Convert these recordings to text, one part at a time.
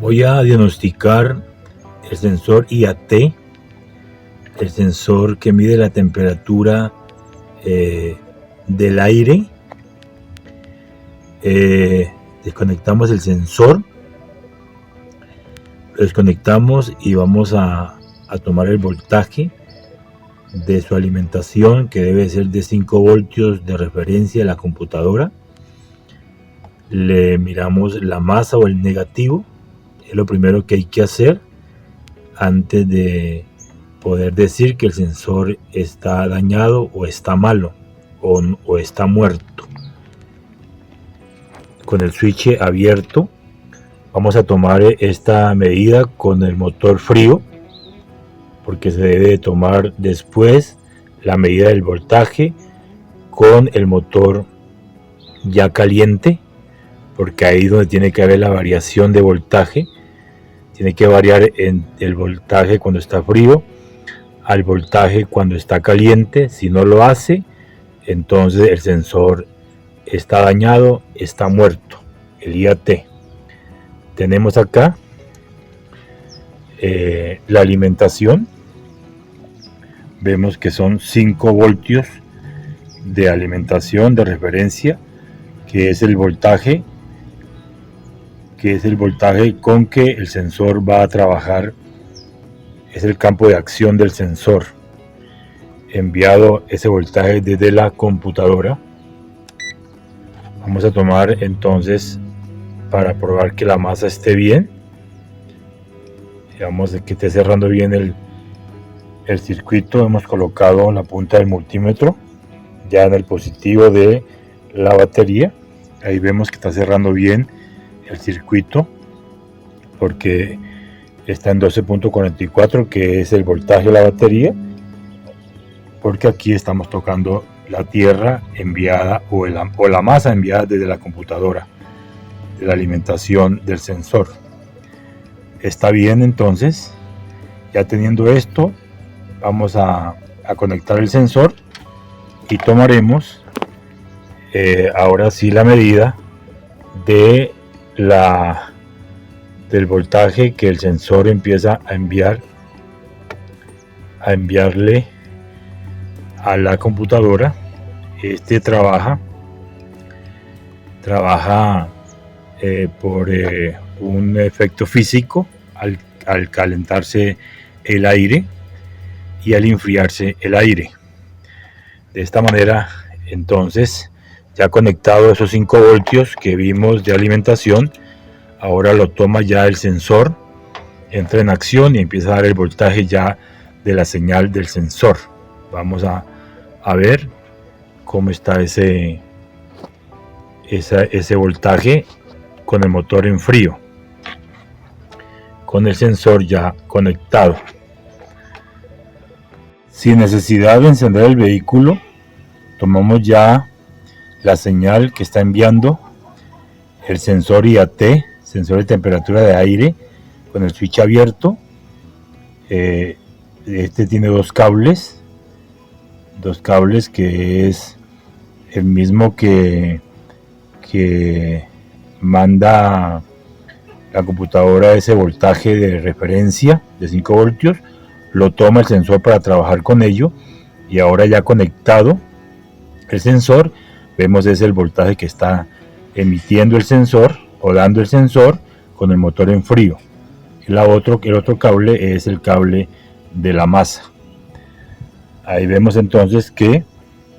Voy a diagnosticar el sensor IAT, el sensor que mide la temperatura del aire. Desconectamos el sensor, lo desconectamos y vamos a tomar el voltaje de su alimentación, que debe ser de 5 voltios de referencia de la computadora. Le miramos la masa o el negativo. Es lo primero que hay que hacer antes de poder decir que el sensor está dañado o está malo o está muerto. Con el switch abierto vamos a tomar esta medida con el motor frío, porque se debe tomar después la medida del voltaje con el motor ya caliente, porque ahí es donde tiene que haber la variación de voltaje. Tiene que variar en el voltaje cuando está frío al voltaje cuando está caliente. Si no lo hace, entonces el sensor está dañado, está muerto, el IAT. Tenemos acá la alimentación. Vemos que son 5 voltios de alimentación de referencia, que es el voltaje con que el sensor va a trabajar. Es el campo de acción del sensor, enviado ese voltaje desde la computadora. Vamos a tomar entonces, para probar que la masa esté bien, digamos que esté cerrando bien el circuito. Hemos colocado la punta del multímetro ya en el positivo de la batería. Ahí vemos que está cerrando bien el circuito, porque está en 12.44, que es el voltaje de la batería, porque aquí estamos tocando la tierra enviada o la masa enviada desde la computadora de la alimentación del sensor. Está bien. Entonces, ya teniendo esto, vamos a conectar el sensor y tomaremos ahora sí la medida de del voltaje que el sensor empieza a enviarle a la computadora. Este trabaja por un efecto físico al calentarse el aire y al enfriarse el aire. De esta manera, entonces, ya conectado esos 5 voltios que vimos de alimentación, ahora lo toma ya el sensor, entra en acción y empieza a dar el voltaje ya de la señal del sensor. Vamos a ver cómo está ese voltaje con el motor en frío, con el sensor ya conectado. Sin necesidad de encender el vehículo, tomamos ya la señal que está enviando el sensor IAT, sensor de temperatura de aire, con el switch abierto. Este tiene dos cables que es el mismo que manda la computadora ese voltaje de referencia de 5 voltios. Lo toma el sensor para trabajar con ello, y ahora ya conectado el sensor, vemos es el voltaje que está emitiendo el sensor o dando el sensor con el motor en frío. El otro cable es el cable de la masa. Ahí vemos entonces que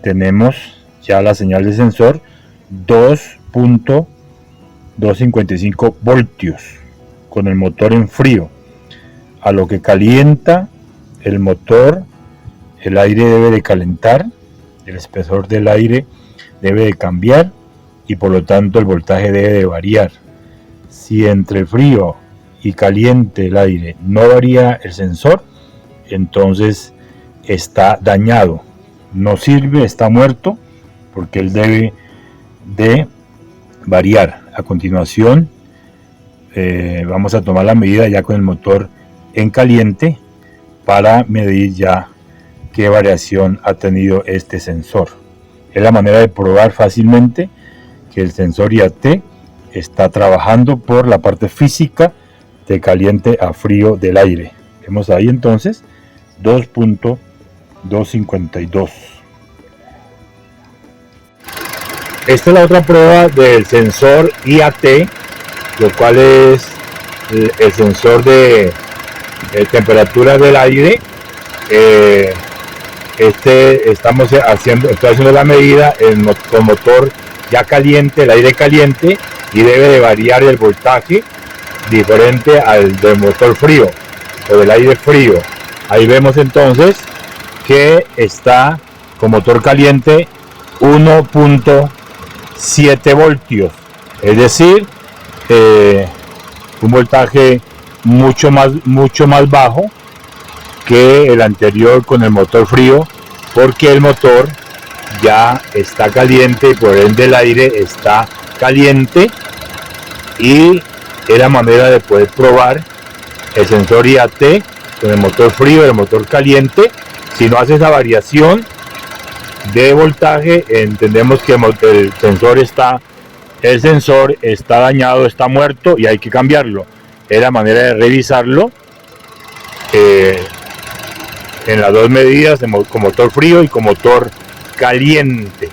tenemos ya la señal de sensor 2.255 voltios con el motor en frío. A lo que calienta el motor, el aire debe de calentar, el espesor del aire debe de cambiar, y por lo tanto el voltaje debe de variar. Si entre frío y caliente el aire no varía el sensor, entonces está dañado, no sirve, está muerto, porque él debe de variar. A continuación vamos a tomar la medida ya con el motor en caliente para medir ya qué variación ha tenido este sensor. Es la manera de probar fácilmente que el sensor IAT está trabajando por la parte física de caliente a frío del aire. Vemos ahí entonces 2.252. Esta es la otra prueba del sensor IAT, lo cual es el sensor de temperatura del aire. Estoy haciendo la medida con motor ya caliente, el aire caliente, y debe de variar el voltaje diferente al del motor frío o del aire frío. Ahí vemos entonces que está con motor caliente 1.7 voltios, es decir, un voltaje mucho más bajo que el anterior con el motor frío, porque el motor ya está caliente y por ende el aire está caliente, y es la manera de poder probar el sensor IAT con el motor frío y el motor caliente. Si no hace esa variación de voltaje, entendemos que el sensor está dañado, está muerto y hay que cambiarlo. Es la manera de revisarlo en las dos medidas, con motor frío y con motor caliente.